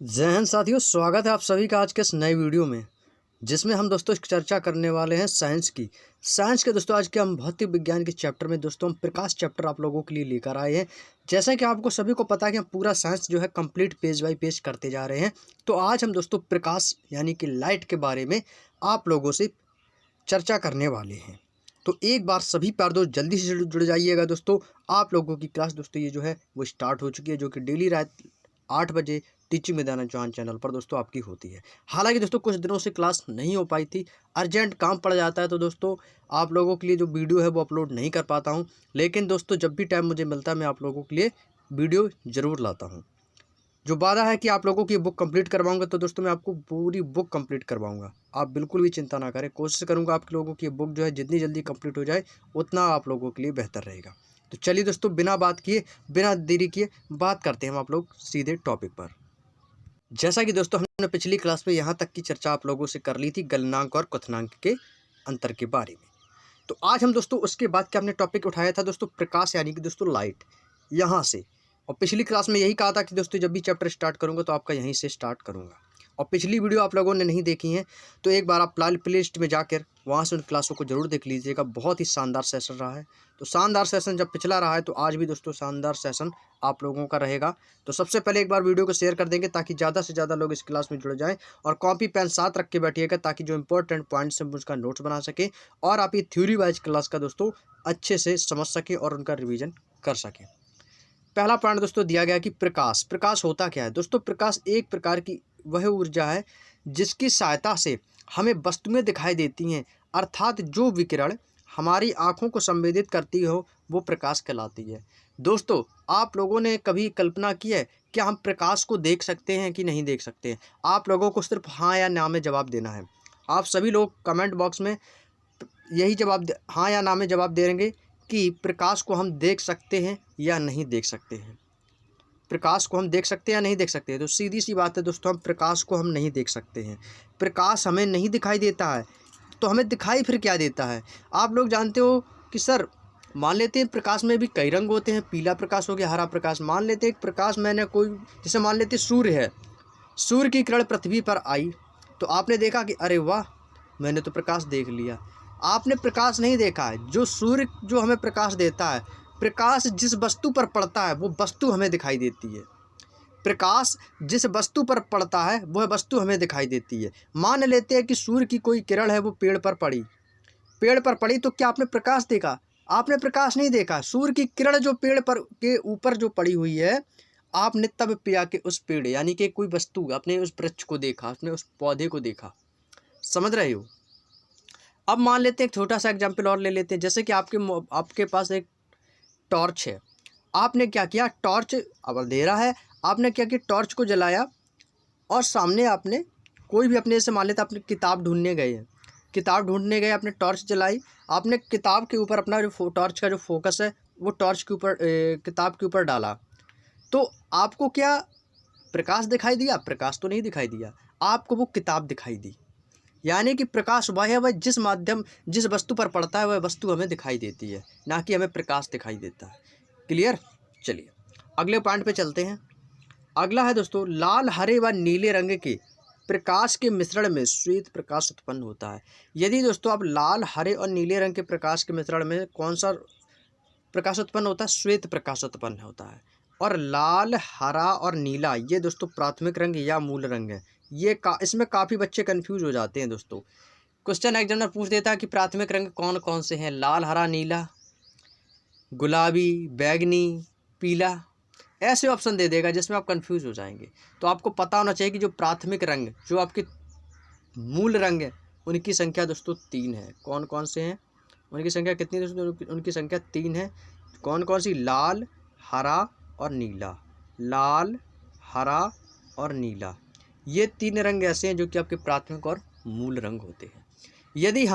जय हिंद साथियों, स्वागत है आप सभी का आज के इस नए वीडियो में, जिसमें हम दोस्तों चर्चा करने वाले हैं साइंस की। साइंस के दोस्तों आज के हम भौतिक विज्ञान के चैप्टर में दोस्तों हम प्रकाश चैप्टर आप लोगों के लिए लेकर आए हैं। जैसा कि आपको सभी को पता है कि हम पूरा साइंस जो है कंप्लीट पेज बाय पेज करते जा रहे हैं। तो आज हम दोस्तों प्रकाश यानी कि लाइट के बारे में आप लोगों से चर्चा करने वाले हैं। तो एक बार सभी प्यार दोस्त जल्दी से जुड़ जाइएगा दोस्तों। आप लोगों की क्लास दोस्तों ये जो है वो स्टार्ट हो चुकी है, जो कि डेली रात 8 बजे टीचिंग विद चौहान चैनल पर दोस्तों आपकी होती है। हालांकि दोस्तों कुछ दिनों से क्लास नहीं हो पाई थी, अर्जेंट काम पड़ जाता है, तो दोस्तों आप लोगों के लिए जो वीडियो है वो अपलोड नहीं कर पाता हूं। लेकिन दोस्तों जब भी टाइम मुझे मिलता है मैं आप लोगों के लिए वीडियो ज़रूर लाता हूं। जो वादा है कि आप लोगों की बुक कंप्लीट करवाऊंगा, तो दोस्तों मैं आपको पूरी बुक कंप्लीट करवाऊंगा। आप बिल्कुल भी चिंता ना करें, कोशिश करूंगा आप लोगों की बुक जो है जितनी जल्दी कंप्लीट हो जाए उतना आप लोगों के लिए बेहतर रहेगा। तो चलिए दोस्तों बिना बात किए, बिना देरी किए बात करते हैं हम आप लोग सीधे टॉपिक पर। जैसा कि दोस्तों हमने पिछली क्लास में यहाँ तक की चर्चा आप लोगों से कर ली थी गलनांक और क्वथनांक के अंतर के बारे में। तो आज हम दोस्तों उसके बाद क्या हमने टॉपिक उठाया था दोस्तों, प्रकाश यानी कि दोस्तों लाइट, यहाँ से। और पिछली क्लास में यही कहा था कि दोस्तों जब भी चैप्टर स्टार्ट करूँगा तो आपका यहीं से स्टार्ट करूँगा। और पिछली वीडियो आप लोगों ने नहीं देखी है तो एक बार आप प्ले लिस्ट में जाकर वहाँ से उन क्लासों को जरूर देख लीजिएगा। बहुत ही शानदार सेशन रहा है। तो शानदार सेशन जब पिछला रहा है तो आज भी दोस्तों शानदार सेशन आप लोगों का रहेगा। तो सबसे पहले एक बार वीडियो को शेयर कर देंगे ताकि ज़्यादा से ज़्यादा लोग इस क्लास में जुड़ जाएं, और कॉपी पेन साथ रख के बैठिएगा ताकि जो इंपॉर्टेंट पॉइंट्स हैं उसका नोट्स बना सके और आप ये थ्योरी वाइज क्लास का दोस्तों अच्छे से समझ सकें और उनका रिवीजन कर सकें। पहला पॉइंट दोस्तों दिया गया कि प्रकाश। प्रकाश होता क्या है दोस्तों? प्रकाश एक प्रकार की वह ऊर्जा है जिसकी सहायता से हमें वस्तुएं दिखाई देती हैं, अर्थात जो विकिरण हमारी आँखों को संवेदित करती हो वो प्रकाश कहलाती है। दोस्तों आप लोगों ने कभी कल्पना की है कि हम प्रकाश को देख सकते हैं कि नहीं देख सकते हैं? आप लोगों को सिर्फ हाँ या ना में जवाब देना है। आप सभी लोग कमेंट बॉक्स में यही जवाब हाँ या ना में जवाब देंगे कि प्रकाश को हम देख सकते हैं या नहीं देख सकते हैं। प्रकाश को हम देख सकते हैं या नहीं देख सकते हैं? तो सीधी सी बात है दोस्तों, हम प्रकाश को हम नहीं देख सकते हैं। प्रकाश हमें नहीं दिखाई देता है तो हमें दिखाई फिर क्या देता है? आप लोग जानते हो कि सर मान लेते हैं प्रकाश में भी कई रंग होते हैं, पीला प्रकाश हो गया, हरा प्रकाश। मान लेते हैं एक प्रकाश मैंने कोई, जैसे मान लेते सूर्य है, सूर्य की किरण पृथ्वी पर आई तो आपने देखा कि अरे वाह मैंने तो प्रकाश देख लिया। आपने प्रकाश नहीं देखा है। जो सूर्य जो हमें प्रकाश देता है, प्रकाश जिस वस्तु पर पड़ता है वो वस्तु हमें दिखाई देती है। प्रकाश जिस वस्तु पर पड़ता है वह वस्तु हमें दिखाई देती है। मान लेते हैं कि सूर्य की कोई किरण है वो पेड़ पर पड़ी, पेड़ पर पड़ी तो क्या आपने प्रकाश देखा? आपने प्रकाश नहीं देखा। सूर्य की किरण जो पेड़ पर के ऊपर जो पड़ी हुई है, आपने तब पे आके उस पेड़ यानी कि कोई वस्तु, अपने उस वृक्ष को देखा, अपने उस पौधे को देखा। समझ रहे हो? अब मान लेते हैं एक छोटा सा एग्जाम्पल और ले लेते हैं। जैसे कि आपके पास एक टॉर्च है। आपने क्या किया, टॉर्च अब अंधेरा है, आपने क्या किया, टॉर्च को जलाया और सामने आपने कोई भी अपने से मान लेते अपनी किताब ढूंढने गए हैं, किताब ढूंढने गए, आपने टॉर्च जलाई, आपने किताब के ऊपर अपना जो टॉर्च का जो फोकस है वो टॉर्च के ऊपर किताब के ऊपर डाला, तो आपको क्या प्रकाश दिखाई दिया? प्रकाश तो नहीं दिखाई दिया, आपको वो किताब दिखाई दी। यानी कि प्रकाश वह है वह जिस वस्तु पर पड़ता है वह वस्तु हमें दिखाई देती है, ना कि हमें प्रकाश दिखाई देता है। क्लियर? चलिए अगले पॉइंट पे चलते हैं। अगला है दोस्तों, लाल हरे व नीले रंग के प्रकाश के मिश्रण में श्वेत प्रकाश उत्पन्न होता है। यदि दोस्तों आप लाल हरे और नीले रंग के प्रकाश के मिश्रण में कौन सा प्रकाश उत्पन्न होता है? श्वेत प्रकाश उत्पन्न होता है। और लाल हरा और नीला ये दोस्तों प्राथमिक रंग या मूल रंग है। इसमें काफ़ी बच्चे कंफ्यूज हो जाते हैं दोस्तों। क्वेश्चन एग्जामिनर पूछ देता है कि प्राथमिक रंग कौन कौन से हैं? लाल हरा नीला, गुलाबी, बैगनी, पीला, ऐसे ऑप्शन दे देगा जिसमें आप कंफ्यूज हो जाएंगे। तो आपको पता होना चाहिए कि जो प्राथमिक रंग, जो आपके मूल रंग है, उनकी संख्या दोस्तों 3 है। कौन कौन से हैं? उनकी संख्या कितनी दोस्तों? उनकी संख्या 3 है। कौन कौन सी? लाल, हरा और नीला। लाल, हरा और नीला, ये 3 रंग ऐसे हैं जो कि आपके प्राथमिक और मूल रंग होते हैं। यदि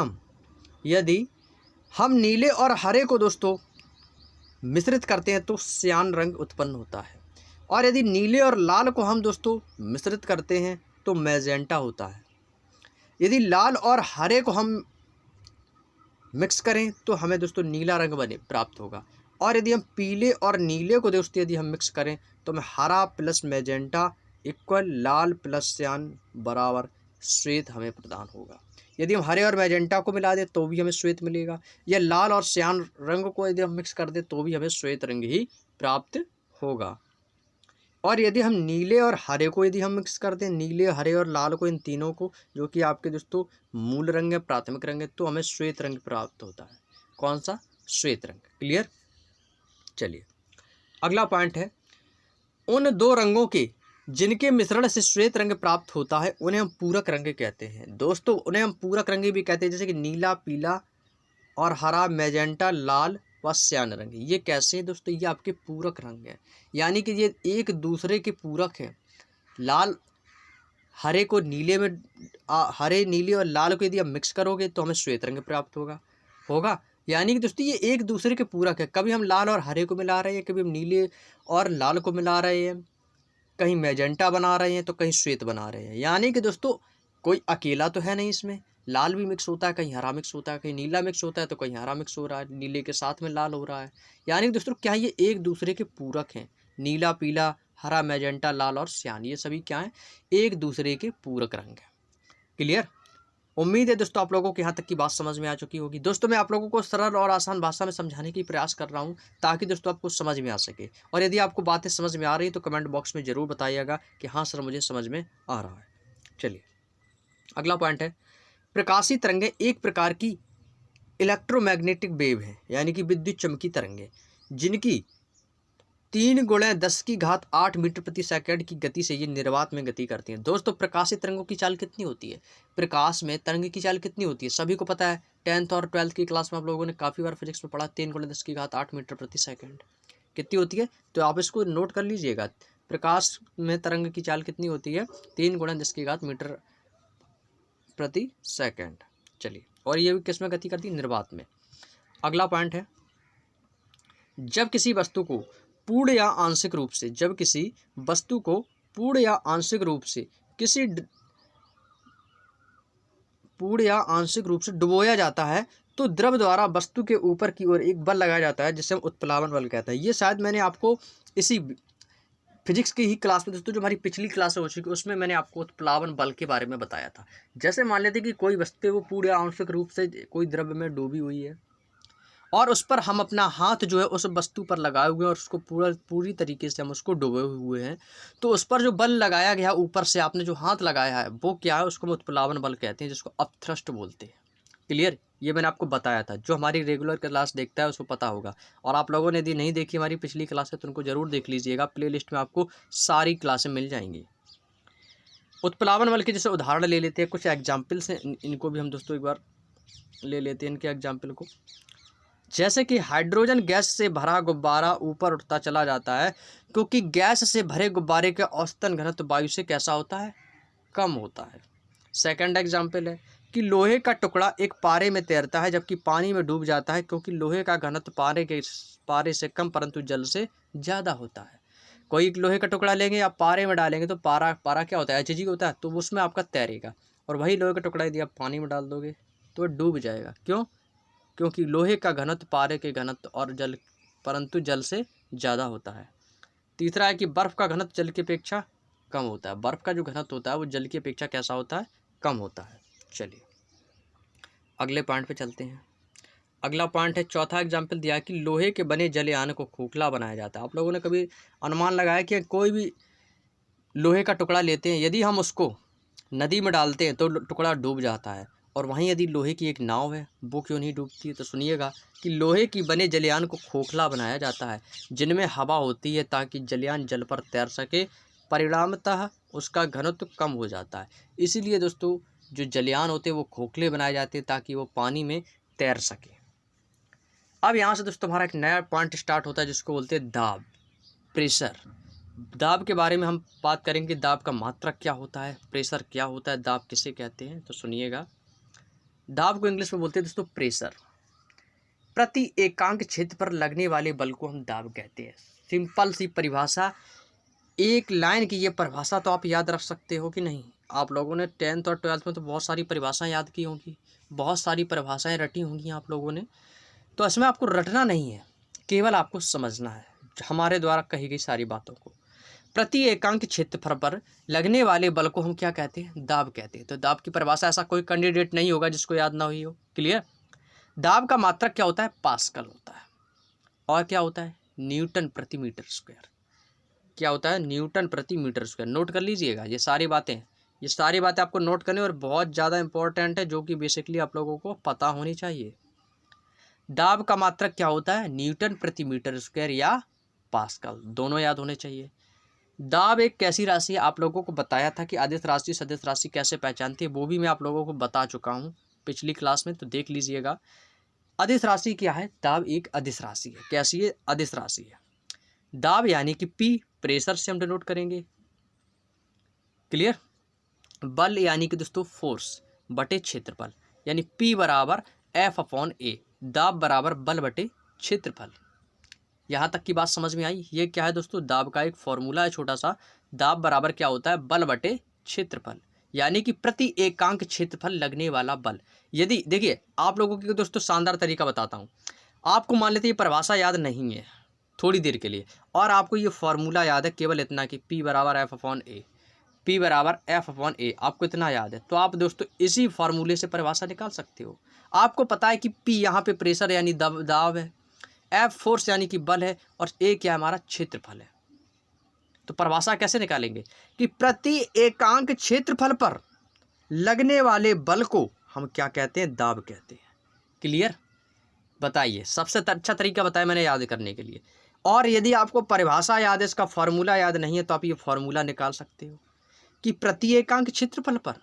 हम नीले और हरे को दोस्तों मिश्रित करते हैं तो सियान रंग उत्पन्न होता है, और यदि नीले और लाल को हम दोस्तों मिश्रित करते हैं तो मैजेंटा होता है। यदि लाल और हरे को हम मिक्स करें तो हमें दोस्तों नीला रंग प्राप्त होगा, और यदि हम पीले और नीले को दोस्तों यदि हम मिक्स करें तो हमें हरा प्लस मैजेंटा इक्वल लाल प्लस श्यान बराबर श्वेत हमें प्रदान होगा। यदि हम हरे और मैजेंटा को मिला दें तो भी हमें श्वेत मिलेगा, या लाल और श्यान रंग को यदि हम मिक्स कर दें तो भी हमें श्वेत रंग ही प्राप्त होगा। और यदि हम नीले और हरे को यदि हम मिक्स कर दें, नीले, हरे और लाल को, इन तीनों को, जो कि आपके दोस्तों मूल रंग है, प्राथमिक रंग है, तो हमें श्वेत रंग प्राप्त होता है। कौन सा? श्वेत रंग। क्लियर? चलिए अगला पॉइंट है, उन दो रंगों के जिनके मिश्रण से श्वेत रंग प्राप्त होता है उन्हें हम पूरक रंग कहते हैं। दोस्तों उन्हें हम पूरक रंग भी कहते हैं, जैसे कि नीला, पीला और हरा, मैजेंटा, लाल व श्यान रंग। ये कैसे हैं दोस्तों? ये आपके पूरक रंग है, यानी कि ये एक दूसरे के पूरक हैं। लाल हरे को नीले में हरे, नीले और लाल को यदि आप मिक्स करोगे तो हमें श्वेत रंग प्राप्त होगा। यानी कि दोस्तों ये एक दूसरे के पूरक है। कभी हम लाल और हरे को मिला रहे हैं, कभी हम नीले और लाल को मिला रहे हैं, कहीं मैजेंटा बना रहे हैं तो कहीं श्वेत बना रहे हैं। यानी कि दोस्तों कोई अकेला तो है नहीं, इसमें लाल भी मिक्स होता है, कहीं हरा मिक्स होता है, कहीं नीला मिक्स होता है तो कहीं हरा मिक्स हो रहा है, नीले के साथ में लाल हो रहा है। यानी कि दोस्तों क्या ये एक दूसरे के पूरक हैं? नीला, पीला, हरा, मैजेंटा, लाल और श्यान, ये सभी क्या हैं? एक दूसरे के पूरक रंग हैं। क्लियर? उम्मीद है दोस्तों आप लोगों को यहाँ तक की बात समझ में आ चुकी होगी। दोस्तों मैं आप लोगों को सरल और आसान भाषा में समझाने की प्रयास कर रहा हूँ ताकि दोस्तों आपको समझ में आ सके। और यदि आपको बातें समझ में आ रही है तो कमेंट बॉक्स में ज़रूर बताइएगा कि हाँ सर मुझे समझ में आ रहा है। चलिए अगला पॉइंट है, प्रकाशीय तरंगें एक प्रकार की इलेक्ट्रोमैग्नेटिक वेव है, यानी कि विद्युत चुम्बकीय तरंगें, जिनकी 3 × 10⁸ मीटर प्रति सेकंड की गति से ये निर्वात में गति करती हैं। दोस्तों प्रकाशीय तरंगों की चाल कितनी होती है? प्रकाश में तरंग की चाल कितनी होती है? सभी को पता है, 10th और 12th की क्लास में आप लोगों ने काफ़ी बार फिजिक्स में पढ़ा, 3 × 10⁸ मीटर प्रति सेकंड कितनी होती है? तो आप इसको नोट कर लीजिएगा, प्रकाश में तरंग की चाल कितनी होती है? 3 × 10⁻³ मीटर प्रति सेकंड। चलिए, और ये भी किस में गति करती है? निर्वात में। अगला पॉइंट है, जब किसी वस्तु को पूर्ण या आंशिक रूप से डुबोया जाता है तो द्रव द्वारा वस्तु के ऊपर की ओर एक बल लगाया जाता है जिसे हम उत्प्लावन बल कहते हैं। ये शायद मैंने आपको इसी फिजिक्स की ही क्लास में दोस्तों, जो हमारी पिछली क्लास हो चुकी उसमें मैंने आपको उत्प्लावन बल के बारे में बताया था। जैसे मान लेते कि कोई वस्तु वो पूर्ण या आंशिक रूप से कोई द्रव में डूबी हुई है और उस पर हम अपना हाथ जो है उस वस्तु पर लगाए हुए हैं और उसको पूरी तरीके से हम उसको डुबोए हुए हैं, तो उस पर जो बल लगाया गया ऊपर से आपने जो हाथ लगाया है वो क्या है? उसको हम उत्प्लावन बल कहते हैं, जिसको अपथ्रस्ट बोलते हैं। क्लियर? ये मैंने आपको बताया था, जो हमारी रेगुलर क्लास देखता है उसको पता होगा। और आप लोगों ने यदि नहीं देखी हमारी पिछली क्लास है तो उनको जरूर देख लीजिएगा, प्लेलिस्ट में आपको सारी क्लासें मिल जाएंगी। उत्प्लावन बल के जैसे उदाहरण ले लेते हैं, कुछ एग्जाम्पल्स हैं, इनको भी हम दोस्तों एक बार ले लेते हैं इनके एग्जाम्पल को। जैसे कि हाइड्रोजन गैस से भरा गुब्बारा ऊपर उठता चला जाता है क्योंकि गैस से भरे गुब्बारे का औसतन घनत्व वायु से कैसा होता है? कम होता है। सेकंड एग्जाम्पल है कि लोहे का टुकड़ा एक पारे में तैरता है जबकि पानी में डूब जाता है क्योंकि लोहे का घनत्व पारे से कम परंतु जल से ज़्यादा होता है। कोई एक लोहे का टुकड़ा लेंगे या पारे में डालेंगे तो पारा क्या होता है? HG होता है, तो उसमें आपका तैरेगा। और वही लोहे का टुकड़ा यदि आप पानी में डाल दोगे तो वह डूब जाएगा। क्यों? क्योंकि लोहे का घनत्व पारे के घनत्व और परंतु जल से ज़्यादा होता है। तीसरा है कि बर्फ़ का घनत्व जल की अपेक्षा कम होता है। बर्फ़ का जो घनत्व होता है वो जल की अपेक्षा कैसा होता है? कम होता है। चलिए अगले पॉइंट पे चलते हैं। अगला पॉइंट है, चौथा एग्जाम्पल दिया है कि लोहे के बने जलयान को खोखला बनाया जाता है। आप लोगों ने कभी अनुमान लगाया कि कोई भी लोहे का टुकड़ा लेते हैं, यदि हम उसको नदी में डालते हैं तो टुकड़ा डूब जाता है, और वहीं यदि लोहे की एक नाव है वो क्यों नहीं डूबती? तो सुनिएगा कि लोहे की बने जलयान को खोखला बनाया जाता है जिनमें हवा होती है ताकि जलयान जल पर तैर सके, परिणामतः उसका घनत्व कम हो जाता है। इसीलिए दोस्तों जो जलयान होते हैं वो खोखले बनाए जाते हैं ताकि वो पानी में तैर सके। अब यहाँ से दोस्तों हमारा एक नया पॉइंट स्टार्ट होता है जिसको बोलते हैं दाब, प्रेशर। दाब के बारे में हम बात करेंगे, दाब का मात्रक क्या होता है, प्रेशर क्या होता है, दाब किसे कहते हैं। तो सुनिएगा, दाब को इंग्लिश में बोलते हैं दोस्तों प्रेशर। प्रति एकांक क्षेत्र पर लगने वाले बल को हम दाब कहते हैं। सिंपल सी परिभाषा, एक लाइन की ये परिभाषा तो आप याद रख सकते हो कि नहीं? आप लोगों ने 10th और 12th में तो बहुत सारी परिभाषाएं याद की होंगी, बहुत सारी परिभाषाएं रटी होंगी आप लोगों ने। तो इसमें आपको रटना नहीं है, केवल आपको समझना है हमारे द्वारा कही गई सारी बातों को। प्रति एकांक क्षेत्रफल पर लगने वाले बल को हम क्या कहते हैं? दाब कहते हैं। तो दाब की परिभाषा ऐसा कोई कैंडिडेट नहीं होगा जिसको याद ना हुई हो। क्लियर? दाब का मात्रक क्या होता है? पास्कल होता है। और क्या होता है? न्यूटन प्रति मीटर स्क्वायर। क्या होता है? न्यूटन प्रति मीटर स्क्वायर। नोट कर लीजिएगा ये सारी बातें आपको नोट करनी और बहुत ज़्यादा इंपॉर्टेंट है, जो कि बेसिकली आप लोगों को पता होनी चाहिए। दाब का मात्रक क्या होता है? न्यूटन प्रति मीटर स्क्वायर या पास्कल, दोनों याद होने चाहिए। दाब एक कैसी राशि है? आप लोगों को बताया था कि अदिश राशि सदिश राशि कैसे पहचानती है, वो भी मैं आप लोगों को बता चुका हूँ पिछली क्लास में, तो देख लीजिएगा। अदिश राशि क्या है? दाब एक अदिश राशि है। कैसी है? अदिश राशि है। दाब यानी कि P प्रेशर से हम डिनोट करेंगे। क्लियर? बल यानी कि दोस्तों फोर्स बटे क्षेत्रफल, यानी P बराबर F/A। दाब बराबर बल बटे क्षेत्रफल। यहाँ तक की बात समझ में आई? ये क्या है दोस्तों? दाब का एक फॉर्मूला है छोटा सा। दाब बराबर क्या होता है? बल बटे क्षेत्रफल, यानी कि प्रति एकांक क्षेत्रफल लगने वाला बल। यदि देखिए आप लोगों की दोस्तों शानदार तरीका बताता हूँ। आपको मान लेते ये परिभाषा याद नहीं है थोड़ी देर के लिए, और आपको ये फॉर्मूला याद है केवल इतना कि P बराबर F/A। P बराबर F/A आपको इतना याद है, तो आप दोस्तों इसी फॉर्मूले से परिभाषा निकाल सकते हो। आपको पता है कि P यहाँ पे प्रेशर यानी दाब है, F फोर्स यानी कि बल है, और A क्या हमारा? क्षेत्रफल है। तो परिभाषा कैसे निकालेंगे कि प्रति एकांक क्षेत्रफल पर लगने वाले बल को हम क्या कहते हैं? दाब कहते हैं। क्लियर? बताइए, सबसे अच्छा तरीका बताया मैंने याद करने के लिए। और यदि आपको परिभाषा याद है, इसका फॉर्मूला याद नहीं है, तो आप ये फॉर्मूला निकाल सकते हो कि प्रति एकांक क्षेत्रफल पर,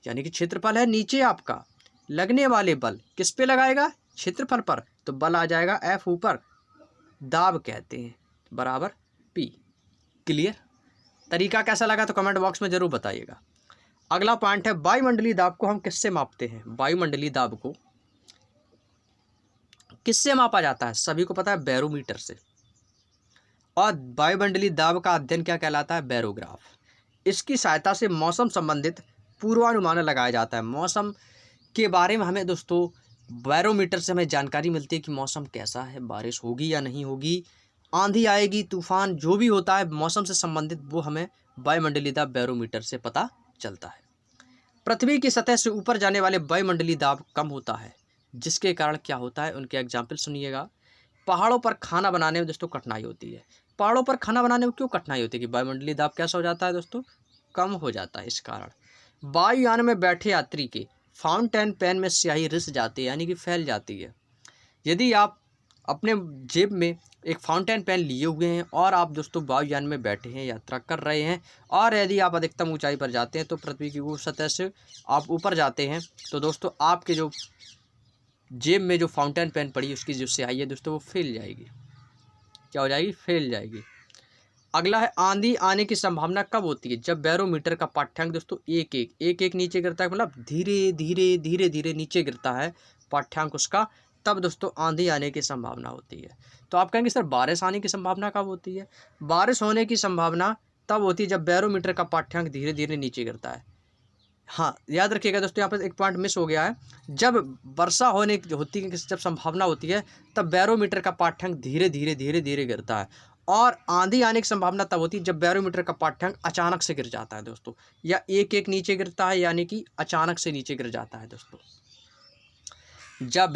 यानी कि क्षेत्रफल है नीचे आपका, लगने वाले बल किस पे लगाएगा? क्षेत्रफल पर, तो बल आ जाएगा F ऊपर, दाब कहते हैं, बराबर P। क्लियर? तरीका कैसा लगा तो कमेंट बॉक्स में जरूर बताइएगा। अगला पॉइंट है वायुमंडलीय दाब को हम किससे मापते हैं? वायुमंडलीय दाब को किससे मापा जाता है? सभी को पता है, बैरोमीटर से। और वायुमंडलीय दाब का अध्ययन क्या कहलाता है? बैरोग्राफ। इसकी सहायता से मौसम संबंधित पूर्वानुमान लगाया जाता है। मौसम के बारे में हमें दोस्तों बैरोमीटर से हमें जानकारी मिलती है कि मौसम कैसा है, बारिश होगी या नहीं होगी, आंधी आएगी, तूफान, जो भी होता है मौसम से संबंधित, वो हमें वायुमंडलीय दाब बैरोमीटर से पता चलता है। पृथ्वी की सतह से ऊपर जाने वाले वायुमंडलीय दाब कम होता है, जिसके कारण क्या होता है? उनके एग्जाम्पल सुनिएगा। पहाड़ों पर खाना बनाने में दोस्तों कठिनाई होती है। पहाड़ों पर खाना बनाने में क्यों कठिनाई होती है? कि वायुमंडलीय दाब कैसा हो जाता है दोस्तों? कम हो जाता है। इस कारण वायुयान में बैठे यात्री के फाउंटेन पेन में स्याही रिस जाती है, यानी कि फैल जाती है। यदि आप अपने जेब में एक फाउंटेन पेन लिए हुए हैं और आप दोस्तों वायुयान में बैठे हैं, यात्रा कर रहे हैं, और यदि आप अधिकतम ऊंचाई पर जाते हैं, तो पृथ्वी की सतह से आप ऊपर जाते हैं, तो दोस्तों आपके जो जेब में जो फाउंटेन पेन पड़ी उसकी जो स्याही है दोस्तों वो फैल जाएगी। क्या हो जाएगी? फैल जाएगी। अगला है आंधी आने की संभावना कब होती है? जब बैरोमीटर का पाठ्यांक दोस्तों एक नीचे गिरता है, मतलब धीरे धीरे नीचे गिरता है पाठ्यांक उसका, तब दोस्तों आंधी आने की संभावना होती है। तो आप कहेंगे सर बारिश आने की संभावना कब होती है? बारिश होने की संभावना तब होती है जब बैरोमीटर का पाठ्यांक धीरे धीरे नीचे गिरता है। हाँ, याद रखिएगा दोस्तों, यहाँ पर एक पॉइंट मिस हो गया है। जब वर्षा होने की होती है, जब संभावना होती है, तब बैरोमीटर का पाठ्यांक धीरे धीरे गिरता है। और आंधी आने की संभावना तब होती है जब बैरोमीटर का पाठ्यांक अचानक से गिर जाता है दोस्तों, या एक नीचे गिरता है, यानी कि अचानक से नीचे गिर जाता है दोस्तों। जब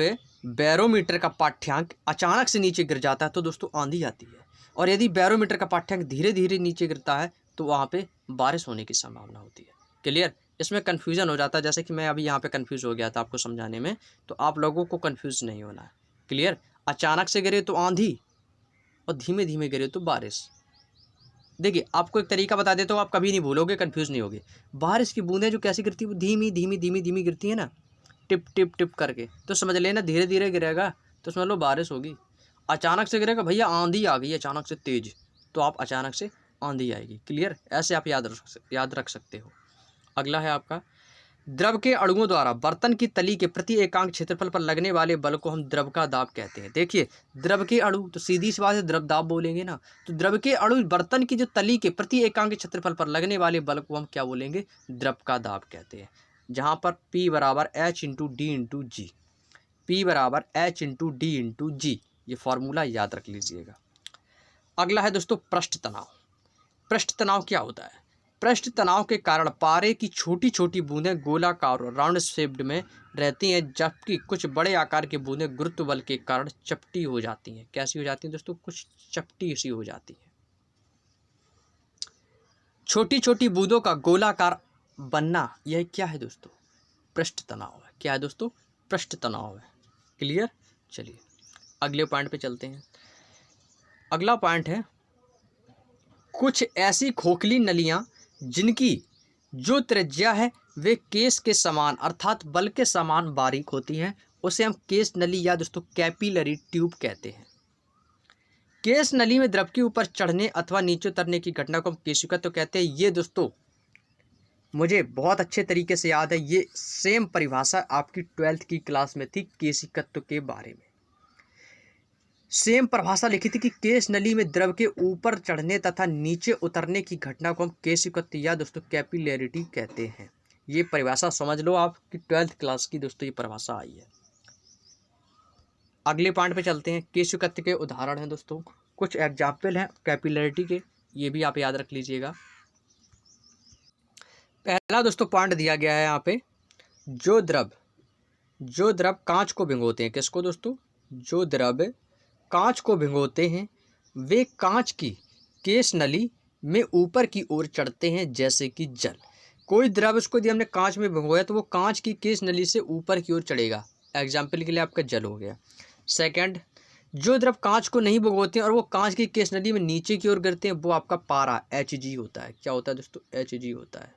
बैरोमीटर का पाठ्यांक अचानक से नीचे गिर जाता है तो दोस्तों आंधी आती है, और यदि बैरोमीटर का पाठ्यांक धीरे धीरे नीचे गिरता है तो वहाँ पे बारिश होने की संभावना होती है। क्लियर? इसमें कन्फ्यूजन हो जाता है, जैसे कि मैं अभी यहाँ पे कन्फ्यूज़ हो गया था आपको समझाने में, तो आप लोगों को कन्फ्यूज नहीं होना है। क्लियर? अचानक से गिरे तो आंधी, और धीमे धीमे गिरे तो बारिश। देखिए आपको एक तरीका बता देता हूँ, आप कभी नहीं भूलोगे, कन्फ्यूज़ नहीं होगे। बारिश की बूंदें जो कैसी गिरती है, वो धीमी गिरती है ना, टिप टिप टिप करके, तो समझ लेना धीरे धीरे गिरेगा तो समझ लो बारिश होगी। अचानक से गिरेगा, भैया आंधी आ गई अचानक से तेज, तो आप अचानक से आंधी आएगी। क्लियर? ऐसे आप याद रख सकते हो। अगला है आपका द्रव के अणुओं द्वारा बर्तन की तली के प्रति एकांक क्षेत्रफल पर लगने वाले बल को हम द्रव का दाब कहते हैं। देखिए द्रव के अणु, तो सीधी सी बात है द्रव दाब बोलेंगे ना, तो द्रव के अणु बर्तन की जो तली के प्रति एकांक क्षेत्रफल पर लगने वाले बल को हम क्या बोलेंगे? द्रव का दाब कहते हैं। जहाँ पर P बराबर H/D/G, P बराबर H/D/G, ये फॉर्मूला याद रख लीजिएगा। अगला है दोस्तों पृष्ठ तनाव। पृष्ठ तनाव क्या होता है? पृष्ठ तनाव के कारण पारे की छोटी छोटी बूंदें गोलाकार और राउंड शेप्ड में रहती हैं, जबकि कुछ बड़े आकार की बूंदें गुरुत्व बल के कारण चपटी हो जाती हैं। कैसी हो जाती हैं दोस्तों? कुछ चपटी सी हो जाती हैं। छोटी छोटी बूंदों का गोलाकार बनना, यह क्या है दोस्तों? पृष्ठ तनाव है। क्या है दोस्तों? पृष्ठ तनाव है। क्लियर? चलिए अगले पॉइंट पे चलते हैं। अगला पॉइंट है, कुछ ऐसी खोखली नलियां जिनकी जो त्रिज्या है वे केस के समान अर्थात बल के समान बारीक होती हैं, उसे हम केस नली या दोस्तों कैपिलरी ट्यूब कहते हैं। केस नली में द्रव के ऊपर चढ़ने अथवा नीचे उतरने की घटना को हम केशिकत्व कहते हैं। ये दोस्तों मुझे बहुत अच्छे तरीके से याद है, ये सेम परिभाषा आपकी 12th की क्लास में थी केशिकत्व के बारे में। सेम परिभाषा लिखी थी कि केस नली में द्रव के ऊपर चढ़ने तथा नीचे उतरने की घटना को हम केशिकत्व या दोस्तों कैपिलैरिटी कहते हैं। ये परिभाषा समझ लो, आपकी 12th क्लास की दोस्तों ये परिभाषा आई है। अगले पॉइंट पे चलते हैं। केशिकत्व के उदाहरण हैं दोस्तों, कुछ एग्जाम्पल हैं कैपिलैरिटी के, ये भी आप याद रख लीजिएगा। पहला दोस्तों पॉइंट दिया गया है यहाँ पे, जो द्रव कांच को भिगोते हैं। किसको दोस्तों? जो द्रव कांच को भिगोते हैं वे कांच की केस नली में ऊपर की ओर चढ़ते हैं, जैसे कि जल। कोई द्रव उसको यदि हमने कांच में भिगोया तो वो कांच की केस नली से ऊपर की ओर चढ़ेगा। एग्जाम्पल के लिए आपका जल हो गया। सेकंड, जो द्रव कांच को नहीं भिगोते हैं और वो कांच की केस नली में नीचे की ओर गिरते हैं, वो आपका पारा Hg होता है। क्या होता है दोस्तों? Hg होता है,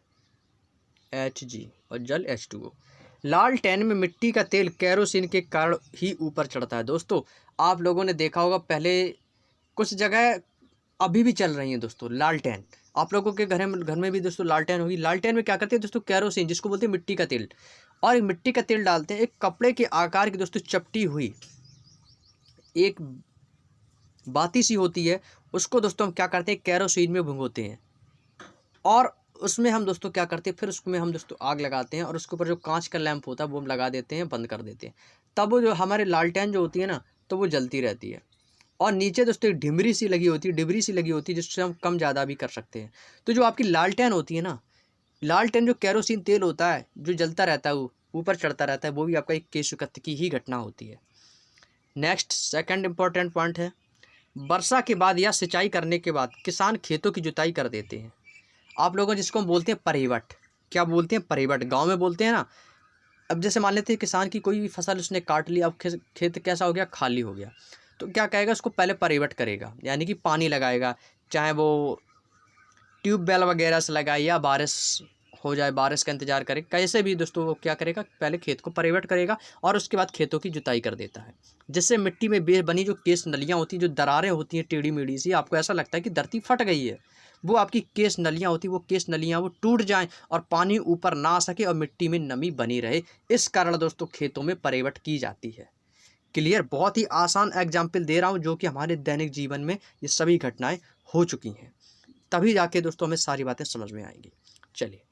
Hg, और जल H2O। लालटेन में मिट्टी का तेल केरोसिन के कारण ही ऊपर चढ़ता है। दोस्तों आप लोगों ने देखा होगा, पहले कुछ जगह अभी भी चल रही हैं दोस्तों लालटेन। आप लोगों के घर में भी दोस्तों लालटेन होगी। लालटेन में क्या करते हैं दोस्तों? केरोसिन, जिसको बोलते हैं मिट्टी का तेल, और मिट्टी का तेल डालते हैं। एक कपड़े के आकार की दोस्तों चपटी हुई एक बाती सी होती है, उसको दोस्तों हम क्या करते हैं? केरोसिन में भिगोते हैं, और उसमें हम दोस्तों क्या करते हैं? फिर उसमें हम दोस्तों आग लगाते हैं, और उसके ऊपर जो कांच का लैंप होता है वो हम लगा देते हैं, बंद कर देते हैं। तब वो जो हमारे लालटेन जो होती है ना, तो वो जलती रहती है। और नीचे दोस्तों एक डिबरी सी लगी होती है, जिससे हम कम ज़्यादा भी कर सकते हैं। तो जो आपकी लालटेन होती है ना, लालटेन जो केरोसिन तेल होता है जो जलता रहता है, वो ऊपर चढ़ता रहता है, वो भी आपका एक केशिकत्व की ही घटना होती है। नेक्स्ट सेकंड इंपॉर्टेंट पॉइंट है, वर्षा के बाद या सिंचाई करने के बाद किसान खेतों की जुताई कर देते हैं। आप लोगों जिसको हम बोलते हैं परिवट। क्या बोलते हैं? परिवट। गांव में बोलते हैं ना। अब जैसे मान लेते हैं किसान की कोई भी फसल उसने काट ली, अब खेत कैसा हो गया? खाली हो गया। तो क्या कहेगा? उसको पहले परिवट करेगा, यानी कि पानी लगाएगा, चाहे वो ट्यूबवेल वगैरह से लगाए या बारिश हो जाए, बारिश का इंतजार करे, कैसे भी दोस्तों वो क्या करेगा? पहले खेत को परिवट करेगा और उसके बाद खेतों की जुताई कर देता है, जिससे मिट्टी में बनी जो केस नलियाँ होती हैं, जो दरारें होती हैं टेढ़ी मेढ़ी सी, आपको ऐसा लगता है कि धरती फट गई है, वो आपकी केस नलियाँ होती हैं। वो केस नलियाँ वो टूट जाएं और पानी ऊपर ना आ सके और मिट्टी में नमी बनी रहे। इस कारण दोस्तों खेतों में परिवट की जाती है। क्लियर? बहुत ही आसान एग्जाम्पल दे रहा हूँ, जो कि हमारे दैनिक जीवन में ये सभी घटनाएं हो चुकी हैं, तभी जाके दोस्तों हमें सारी बातें समझ में आएंगी। चलिए,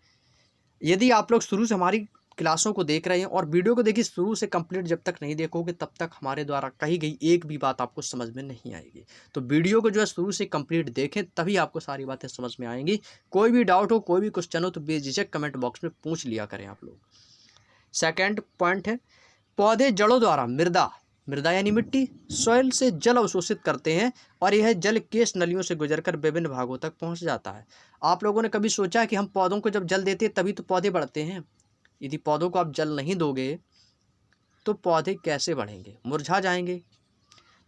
यदि आप लोग शुरू से हमारी क्लासों को देख रहे हैं और वीडियो को देखिए शुरू से कंप्लीट जब तक नहीं देखोगे, तब तक हमारे द्वारा कही गई एक भी बात आपको समझ में नहीं आएगी। तो वीडियो को जो है शुरू से कंप्लीट देखें, तभी आपको सारी बातें समझ में आएंगी। कोई भी डाउट हो, कोई भी क्वेश्चन हो, तो बेझिझक कमेंट बॉक्स में पूछ लिया करें आप लोग। सेकेंड पॉइंट है, पौधे जड़ों द्वारा मृदा यानी मिट्टी, सॉइल से जल अवशोषित करते हैं, और यह जल केस नलियों से गुजरकर विभिन्न भागों तक पहुंच जाता है। आप लोगों ने कभी सोचा है कि हम पौधों को जब जल देते हैं तभी तो पौधे बढ़ते हैं? यदि पौधों को आप जल नहीं दोगे तो पौधे कैसे बढ़ेंगे? मुरझा जाएंगे।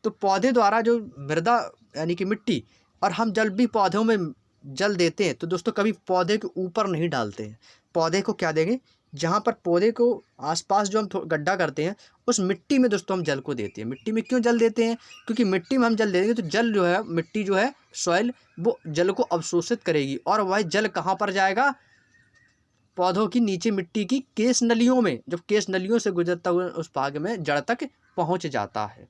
तो पौधे द्वारा जो मृदा यानी कि मिट्टी, और हम जल भी पौधों में जल देते हैं, तो दोस्तों कभी पौधे के ऊपर नहीं डालते हैं। पौधे को क्या देंगे? जहाँ पर पौधे को आसपास जो हम गड्ढा करते हैं, उस मिट्टी में दोस्तों हम जल को देते हैं। मिट्टी में क्यों जल देते हैं? क्योंकि मिट्टी में हम जल देंगे तो जल जो है, मिट्टी जो है सॉइल, वो जल को अवशोषित करेगी, और वह जल कहाँ पर जाएगा? पौधों की नीचे मिट्टी की केस नलियों में, जब केस नलियों से गुजरता हुआ उस भाग में जड़ तक पहुँच जाता है।